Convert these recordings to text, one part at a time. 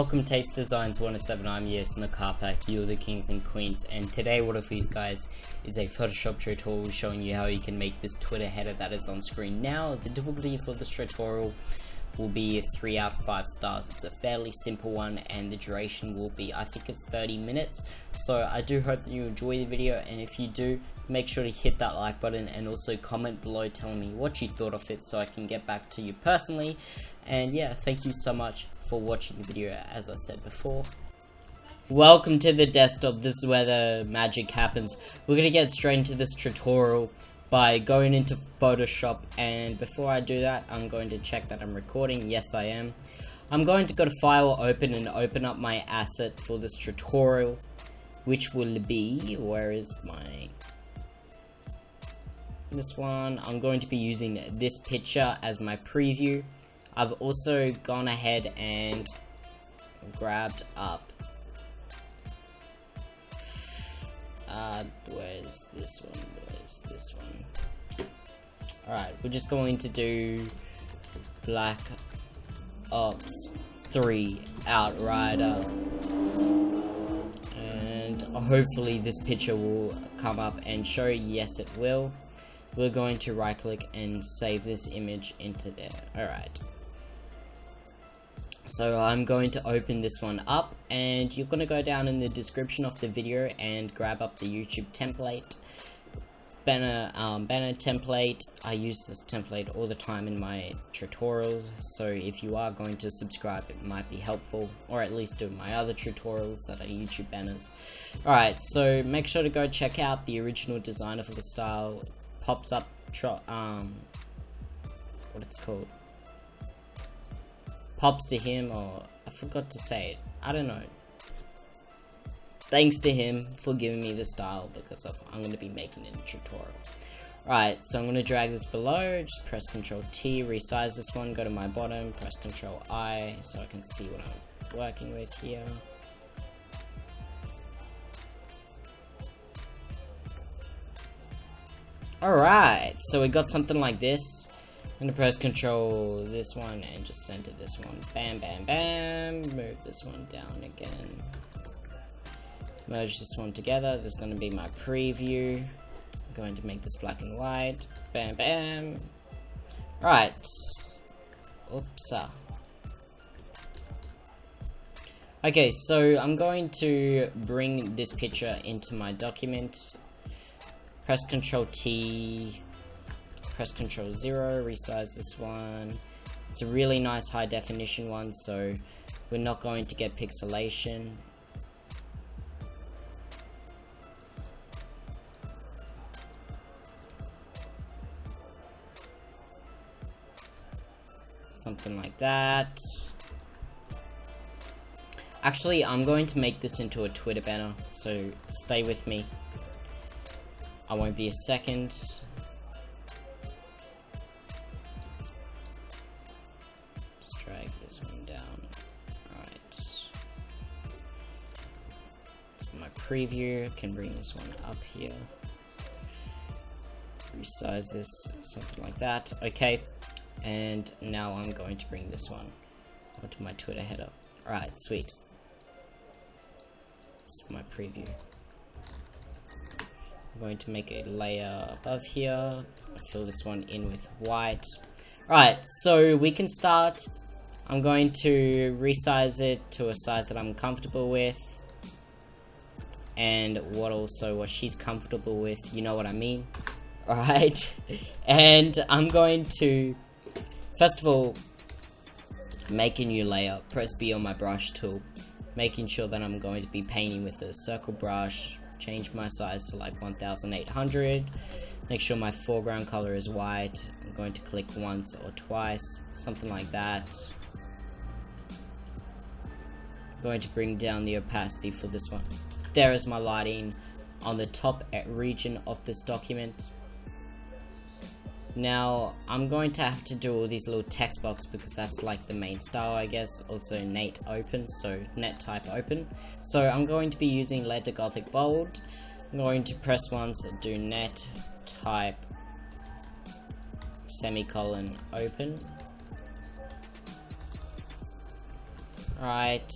Welcome Taste Designs 107, I'm Yes in the car pack, you're the kings and queens, and today one of these guys is a Photoshop tutorial showing you how you can make this Twitter header that is on screen now. The difficulty for this tutorial will be 3 out of 5 stars. It's a fairly simple one and the duration will be, I think it's 30 minutes. So I do hope that you enjoy the video, and if you do, make sure to hit that like button and also comment below telling me what you thought of it so I can get back to you personally. And yeah, thank you so much for watching the video, as I said before. Welcome to the desktop. This is where the magic happens. We're gonna get straight into this tutorial by going into Photoshop, and before I do that, I'm going to check that I'm recording. Yes, I am. I'm going to go to File, Open, and open up my asset for this tutorial, which will be, where is my, this one. I'm going to be using this picture as my preview. I've also gone ahead and grabbed up, where's this one, Alright, we're just going to do Black Ops 3 Outrider, and hopefully this picture will come up and show. Yes, it will. We're going to right click and save this image into there. Alright, so I'm going to open this one up, and you're going to go down in the description of the video and grab up the YouTube template, banner template. I use this template all the time in my tutorials, so if you are going to subscribe, it might be helpful, or at least do my other tutorials that are YouTube banners. Alright, so make sure to go check out the original designer for the style. Pops up, what it's called, pops to him, or I forgot to say it, I don't know. Thanks to him for giving me the style, because I'm going to be making it a tutorial. Alright, so I'm going to drag this below, just press Ctrl T, resize this one, go to my bottom, press Ctrl I, so I can see what I'm working with here. Alright, so we got something like this. I'm gonna press Control this one and just center this one. Bam, bam, bam. Move this one down again. Merge this one together. This is gonna be my preview. I'm going to make this black and white. Bam, bam. Right. Oops. Okay, so I'm going to bring this picture into my document. Press Ctrl T, press Ctrl 0, resize this one. It's a really nice high definition one, so we're not going to get pixelation. Something like that. Actually, I'm going to make this into a Twitter banner, so stay with me. I won't be a second. Just drag this one down. Alright. So my preview, can bring this one up here. Resize this, something like that. Okay. And now I'm going to bring this one onto my Twitter header. Alright, sweet. This is my preview. I'm going to make a layer above here. Fill this one in with white. Alright, so we can start. I'm going to resize it to a size that I'm comfortable with. And what she's comfortable with, you know what I mean. Alright. And I'm going to, first of all, make a new layer. Press B on my brush tool. Making sure that I'm going to be painting with a circle brush. Change my size to like 1800. Make sure my foreground color is white. I'm going to click once or twice, something like that. I'm going to bring down the opacity for this one. There is my lighting on the top region of this document. Now I'm going to have to do all these little text boxes because that's like the main style, I guess. Also net open, so net type open. So I'm going to be using letter Gothic bold. I'm going to press once and do net type semicolon open. Alright,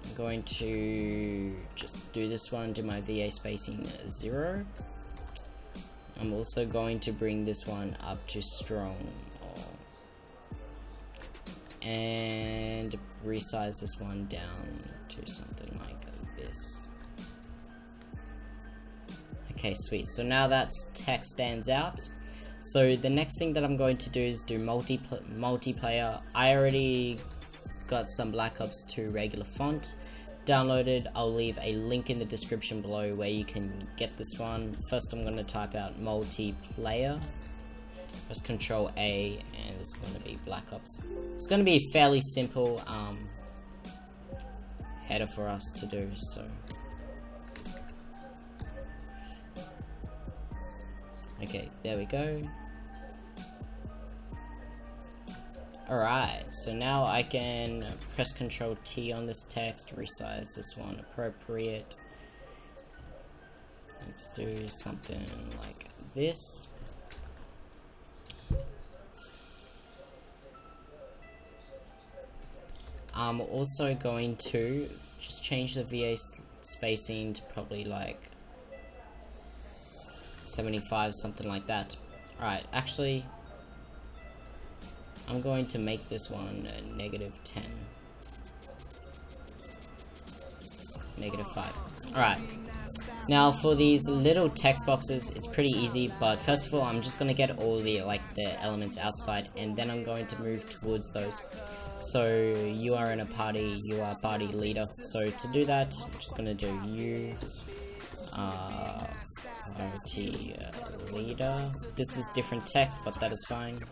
I'm going to just do this one, do my VA spacing 0. I'm also going to bring this one up to strong, and resize this one down to something like this. Okay, sweet. So now that text stands out. So the next thing that I'm going to do is do multiplayer. I already got some Black Ops 2 regular font downloaded. I'll leave a link in the description below where you can get this one. First I'm going to type out multiplayer, press Control A, and it's going to be Black Ops. It's going to be a fairly simple header for us to do, so okay, there we go. Alright, so now I can press Control T on this text, resize this one appropriate. Let's do something like this. I'm also going to just change the VA spacing to probably like 75, something like that. Alright, actually I'm going to make this one a -10, -5. Alright, now for these little text boxes, it's pretty easy, but first of all I'm just going to get all the elements outside, and then I'm going to move towards those. So you are in a party, you are party leader. So to do that, I'm just going to do you party leader. This is different text, but that is fine.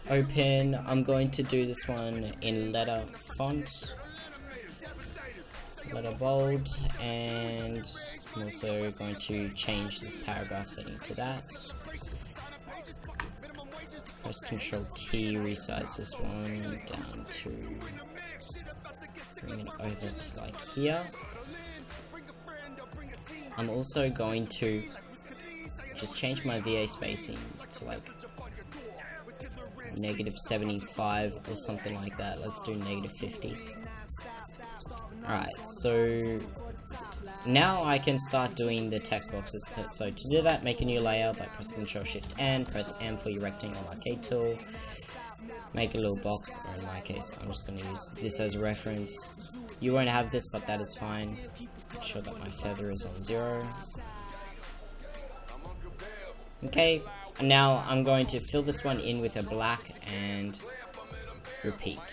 Open, I'm going to do this one in letter font, letter bold, and I'm also going to change this paragraph setting to that. Press Control T, resize this one down to bring it over to like here. I'm also going to just change my VA spacing to like -75 or something like that. Let's do -50. Alright, so now I can start doing the text boxes. So to do that, make a new layer by pressing Control Shift and press M for your rectangle arcade tool. Make a little box, or in my case, I'm just going to use this as a reference. You won't have this, but that is fine. Make sure that my feather is on 0. Okay, and now I'm going to fill this one in with a black and repeat.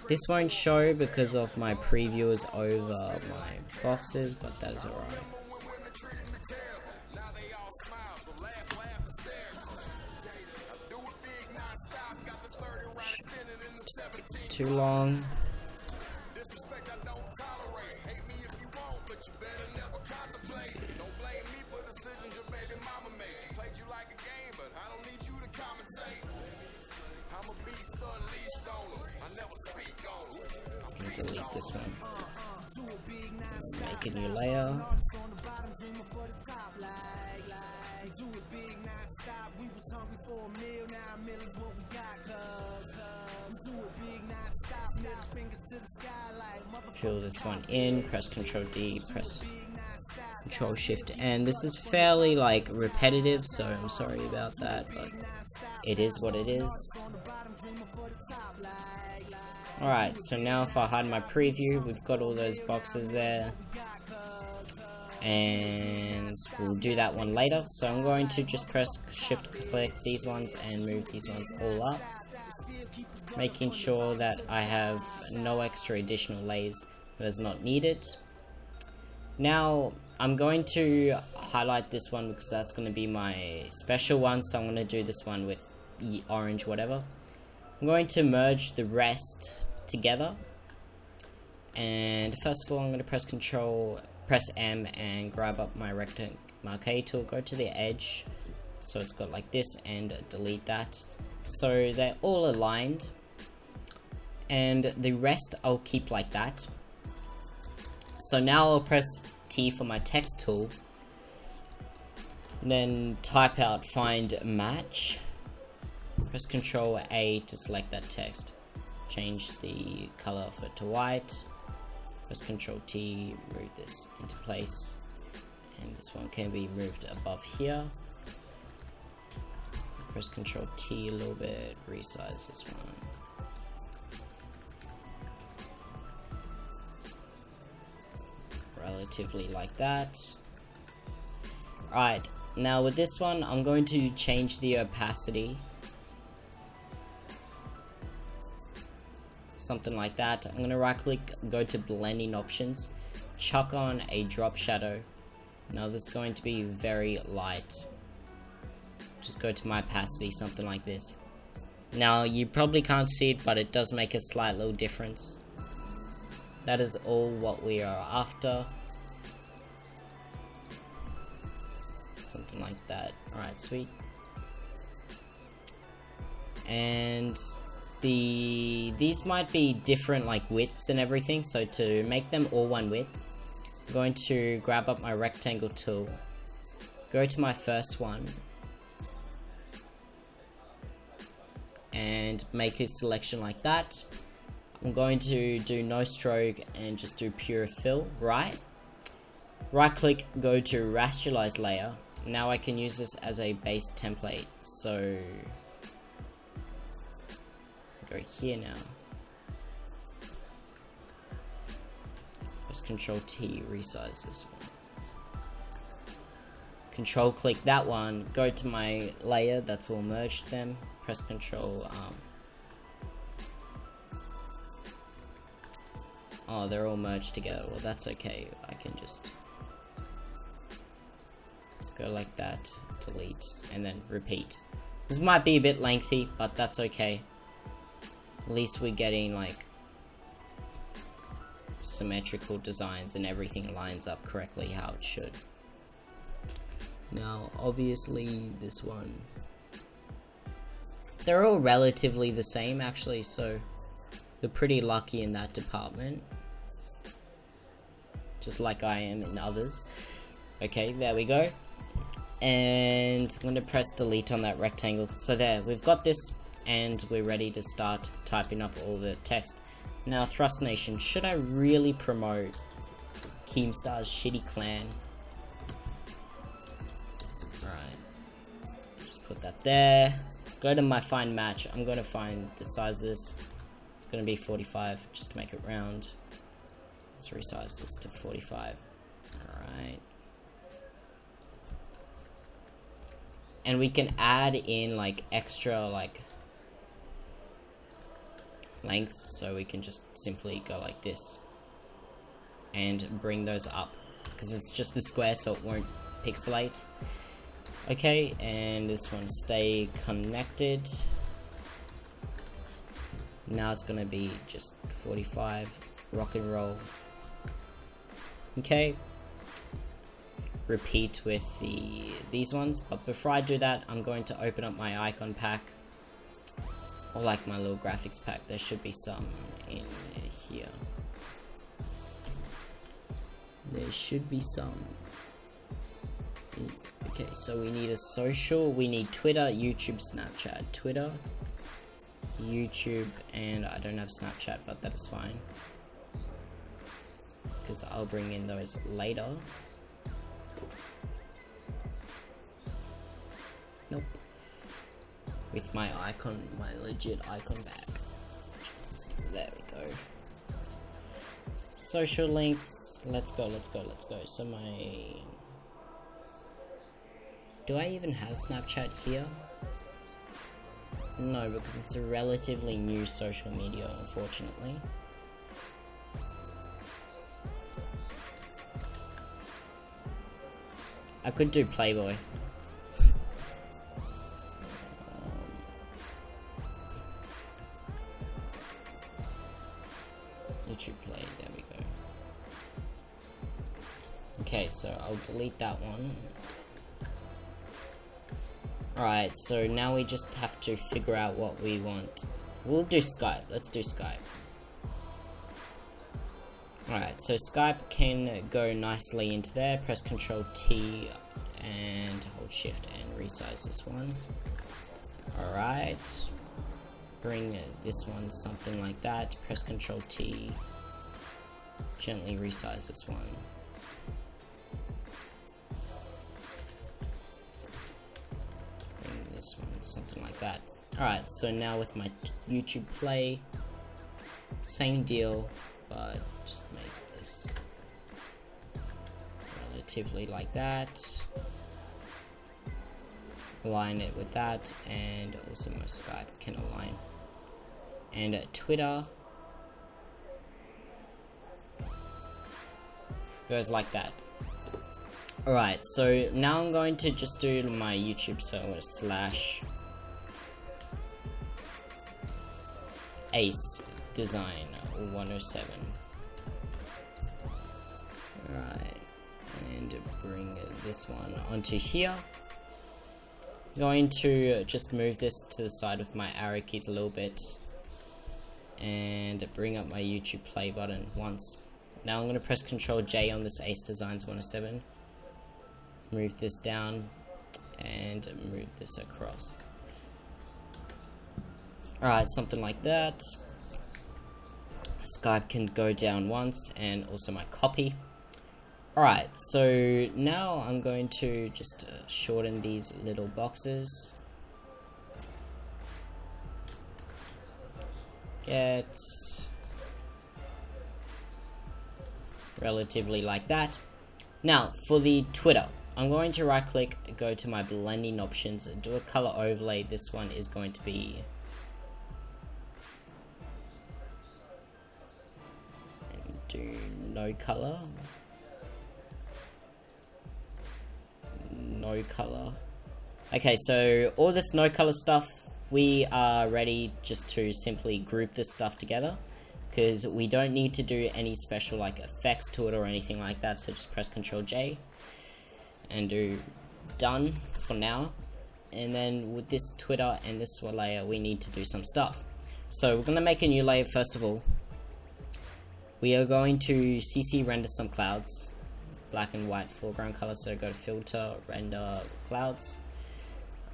This won't show because of my previewers over my boxes, but that is alright. Too long. I'm gonna delete this one. Make a new layer. Fill this one in, press Control D, press Control Shift, and this is fairly like repetitive, so I'm sorry about that, but it is what it is. Alright, so now if I hide my preview, we've got all those boxes there, and we'll do that one later. So I'm going to just press Shift click these ones and move these ones all up, making sure that I have no extra additional layers that is not needed. Now I'm going to highlight this one because that's going to be my special one, so I'm going to do this one with orange whatever. I'm going to merge the rest together, and first of all I'm going to press M and grab up my rectangle marquee tool, go to the edge so it's got like this, and delete that so they're all aligned, and the rest I'll keep like that. So now I'll press T for my text tool, then type out find match, press Ctrl A to select that text, change the color of it to white, press Ctrl T, move this into place, and this one can be moved above here. Press Ctrl T a little bit, resize this one. Relatively like that. Alright, now with this one, I'm going to change the opacity. Something like that. I'm going to right click, go to blending options, chuck on a drop shadow. Now this is going to be very light. Just go to my opacity, something like this. Now you probably can't see it, but it does make a slight little difference. That is all what we are after. Something like that. Alright, sweet. And these might be different like widths and everything, so to make them all one width, I'm going to grab up my rectangle tool, go to my first one, and make a selection like that. I'm going to do no stroke and just do pure fill, right click, go to rasterlize layer. Now I can use this as a base template, so go here now, press Ctrl T, resize this one, Control click that one, go to my layer that's all merged them, press Control oh, they're all merged together. Well, that's okay, I can just go like that, delete, and then repeat. This might be a bit lengthy, but that's okay. At least we're getting like symmetrical designs and everything lines up correctly how it should. Now obviously this one, they're all relatively the same actually, so we're pretty lucky in that department, just like I am in others. Okay, there we go. And I'm going to press delete on that rectangle. So there, we've got this, and we're ready to start typing up all the text. Now, Thrust Nation, should I really promote Keemstar's shitty clan? Alright, just put that there. Go to my find match. I'm going to find the size of this. It's going to be 45, just to make it round. Let's resize this to 45. Alright. And we can add in like extra like lengths, so we can just simply go like this and bring those up, because it's just a square so it won't pixelate. Okay, and this one stay connected. Now it's gonna be just 45, rock and roll. Okay, repeat with these ones, but before I do that, I'm going to open up my icon pack, or like my little graphics pack. There should be some in here. There should be some. Okay, so we need a social, we need Twitter, YouTube, Snapchat. Twitter, YouTube, and I don't have Snapchat, but that is fine, because I'll bring in those later. Nope. With my icon, my legit icon back. So there we go. Social links. Let's go, let's go, let's go. So my... Do I even have Snapchat here? No, because it's a relatively new social media, unfortunately. I could do Playboy. YouTube Play, there we go. Okay, so I'll delete that one. Alright, so now we just have to figure out what we want. We'll do Skype, let's do Skype. Alright, so Skype can go nicely into there. Press Ctrl T and hold Shift and resize this one. Alright, bring this one something like that. Press Ctrl T, gently resize this one. Bring this one something like that. Alright, so now with my YouTube play, same deal, but just make this relatively like that. Align it with that, and also my Skype can align. And Twitter goes like that. Alright, so now I'm going to just do my YouTube, so I'm going to slash Ace Design 107. Alright, and bring this one onto here. Going to just move this to the side with my arrow keys a little bit and bring up my YouTube play button once. Now I'm going to press Ctrl J on this Ace Designs 107, move this down and move this across. Alright, something like that. Skype can go down once, and also my copy. Alright, so now I'm going to just shorten these little boxes. Get relatively like that. Now, for the Twitter, I'm going to right click, go to my blending options, do a color overlay. This one is going to be do no color. No color. Okay, so all this no color stuff, we are ready just to simply group this stuff together, because we don't need to do any special like effects to it or anything like that. So just press Ctrl J and do done for now. And then with this Twitter and this layer, we need to do some stuff. So we're gonna make a new layer first of all. We are going to CC render some clouds, black and white foreground color. So go to filter, render clouds.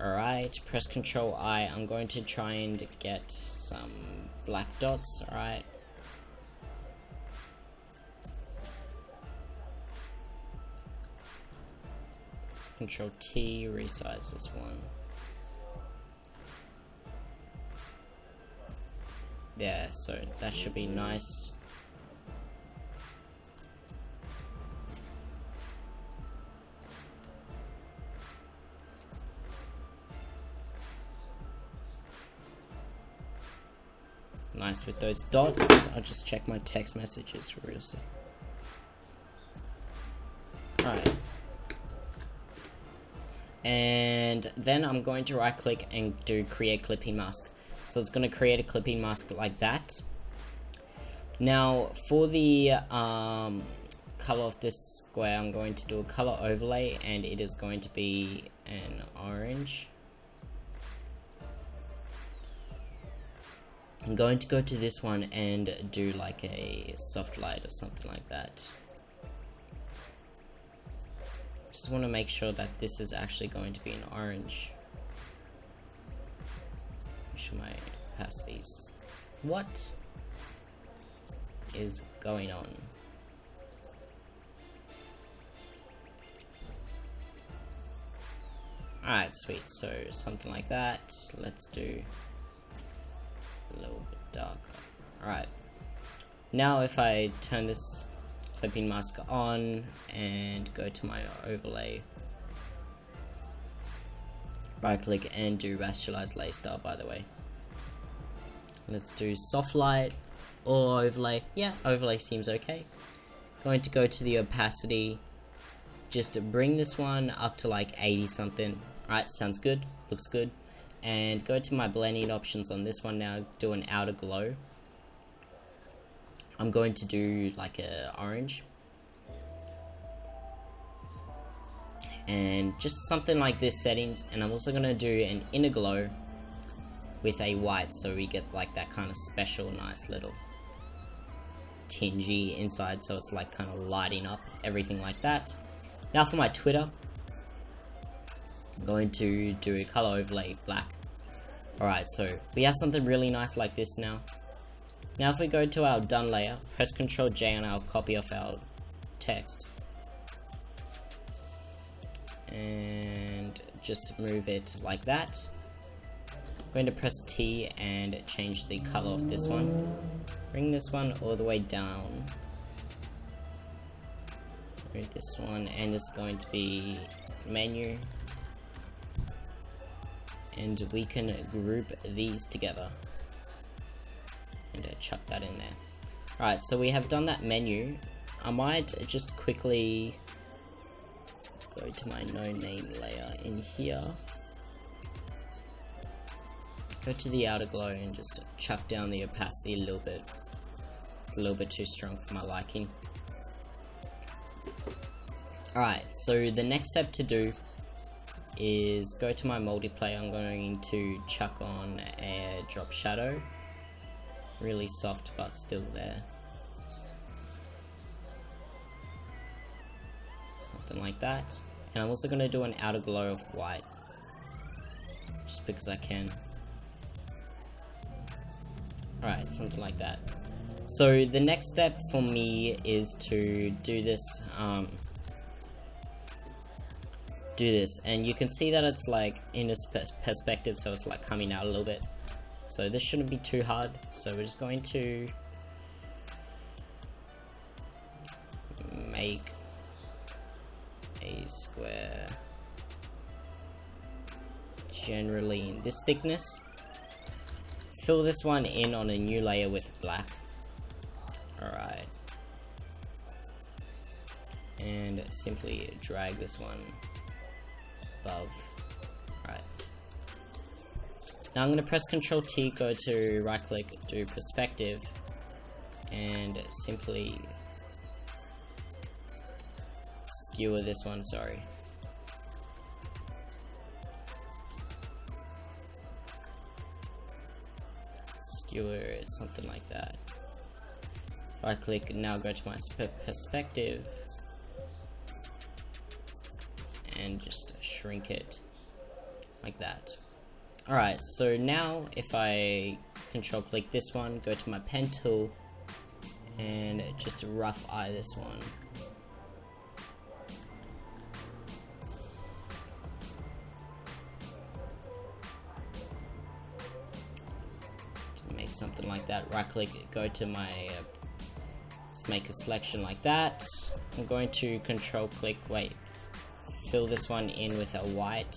Alright, press Ctrl I. I'm going to try and get some black dots. Alright. Ctrl T, resize this one. Yeah, so that should be nice. Nice with those dots. I'll just check my text messages for real quick. Alright. And then I'm going to right click and do create clipping mask. So it's going to create a clipping mask like that. Now for the color of this square, I'm going to do a color overlay, and it is going to be an orange. I'm going to go to this one and do like a soft light or something like that. Just want to make sure that this is actually going to be an orange. Show my opacities. What is going on? Alright, sweet. So something like that. Let's do a little bit darker. Alright. Now if I turn this clipping mask on and go to my overlay, right click and do rasterlize layer style, by the way. Let's do soft light or overlay. Yeah, overlay seems okay. Going to go to the opacity, just bring this one up to like 80 something. Alright, sounds good, looks good. And go to my blending options on this one now, do an outer glow. I'm going to do like a orange. And just something like this settings, and I'm also going to do an inner glow with a white, so we get like that kind of special nice little tingy inside, so it's like kind of lighting up, everything like that. Now for my Twitter, I'm going to do a color overlay black. Alright, so we have something really nice like this now. Now if we go to our done layer, press Ctrl J on our copy of our text. And just move it like that. I'm going to press T and change the color of this one. Bring this one all the way down. Move this one, and it's going to be menu. And we can group these together. And chuck that in there. Alright, so we have done that menu. I might just quickly go to my no name layer in here. Go to the outer glow and just chuck down the opacity a little bit. It's a little bit too strong for my liking. Alright, so the next step to do is go to my multiplayer. I'm going to chuck on a drop shadow. Really soft but still there. Something like that. And I'm also going to do an outer glow of white. Just because I can. Alright, something like that. So the next step for me is to do this, and you can see that it's like in a perspective, so it's like coming out a little bit. So this shouldn't be too hard, so we're just going to make a square generally in this thickness. Fill this one in on a new layer with black. Alright. And simply drag this one above. Alright. Now I'm going to press Ctrl T, go to right click, do perspective, and simply skewer this one, sorry. Skewer it, something like that. Right click, now go to my perspective, and just shrink it like that. Alright, so now if I control click this one, go to my pen tool, and just rough eye this one. To make something like that, right click, go to my, let's make a selection like that. I'm going to control click, fill this one in with a white.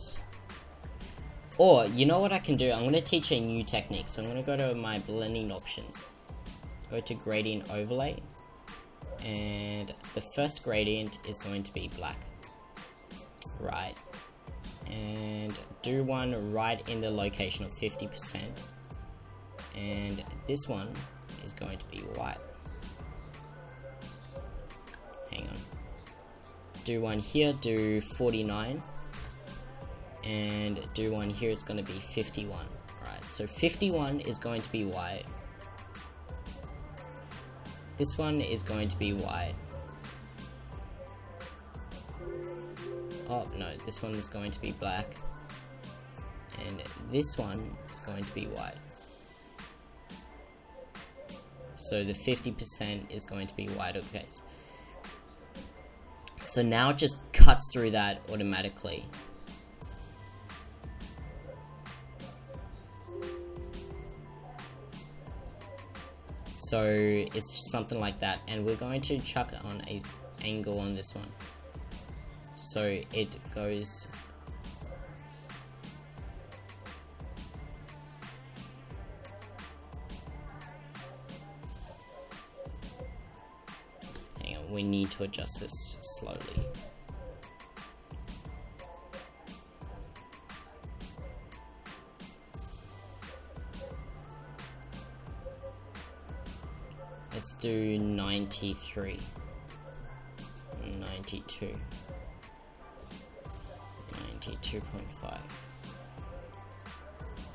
Or, you know what I can do? I'm going to teach a new technique. So I'm going to go to my blending options. Go to gradient overlay. And the first gradient is going to be black. Right. And do one right in the location of 50%. And this one is going to be white. Hang on. Do one here, do 49. And do one here, it's going to be 51. Alright, so 51 is going to be white. This one is going to be white. Oh no, this one is going to be black. And this one is going to be white. So the 50% is going to be white, okay. So now it just cuts through that automatically. So it's just something like that, and we're going to chuck on a angle on this one, so it goes hang on, we need to adjust this slowly. Let's do 93, 92, 92.5.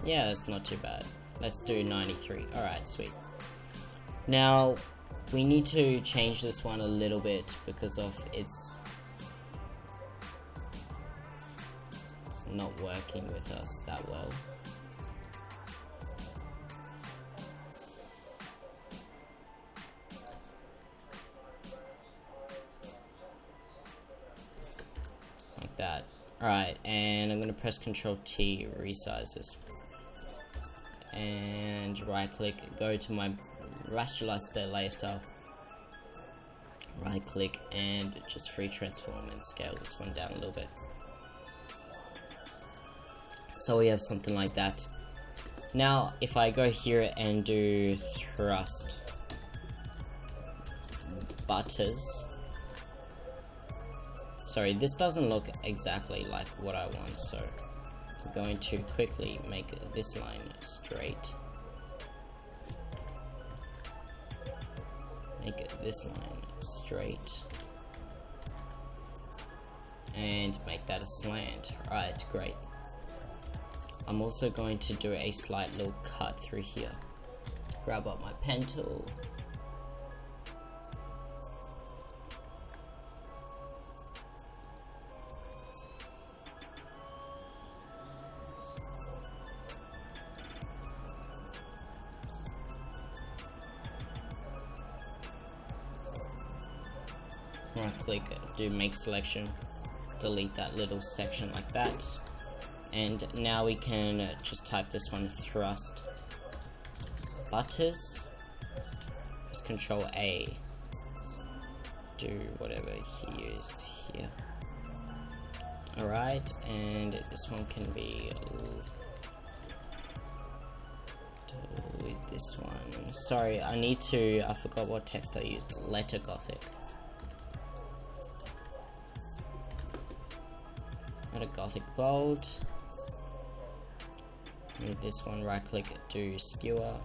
Yeah, that's not too bad. Let's do 93. Alright, sweet. Now, we need to change this one a little bit because of it's not working with us that well. Like that. Alright, and I'm gonna press Ctrl T, resize this. And right click, go to my rasterized layer style. Right click and just free transform and scale this one down a little bit. So we have something like that. Now if I go here and do thrust butters, sorry, this doesn't look exactly like what I want, so I'm going to quickly make this line straight, make this line straight, and make that a slant. Alright, great. I'm also going to do a slight little cut through here. Grab up my pen tool. Right click, do make selection, delete that little section like that. And now we can just type this one, thrust butters, press Ctrl A, do whatever he used here. Alright, and this one can be, delete this one. Sorry, I forgot what text I used, letter Gothic. Letter Gothic bold. Move this one, right click, do skewer.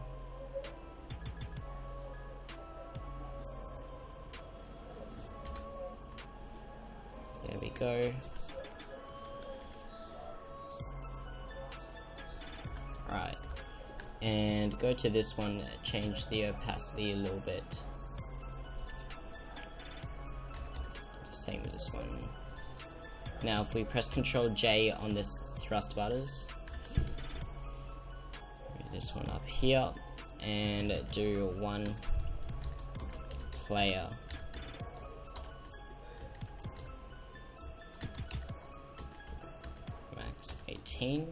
There we go. Alright. And go to this one, change the opacity a little bit. Same with this one. Now if we press Ctrl J on this thrust butters, this one up here, and do one player. Max 18.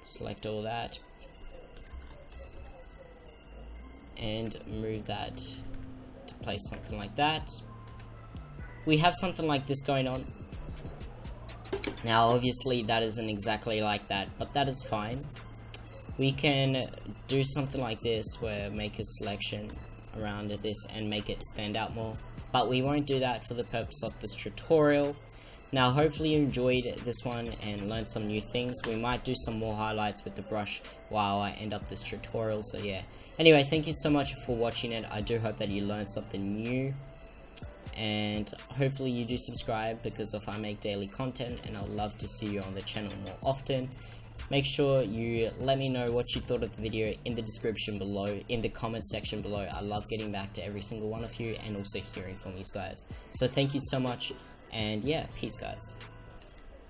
Select all that and move that to place something like that. We have something like this going on. Now obviously that isn't exactly like that, but that is fine. We can do something like this where make a selection around this and make it stand out more, but we won't do that for the purpose of this tutorial. Now hopefully you enjoyed this one and learned some new things. We might do some more highlights with the brush while I end up this tutorial, so yeah. Anyway, thank you so much for watching it. I do hope that you learned something new, and hopefully you do subscribe because if I make daily content, and I'd love to see you on the channel more often. Make sure you let me know what you thought of the video in the description below, in the comment section below. I love getting back to every single one of you and also hearing from you guys. So thank you so much, and yeah, peace guys.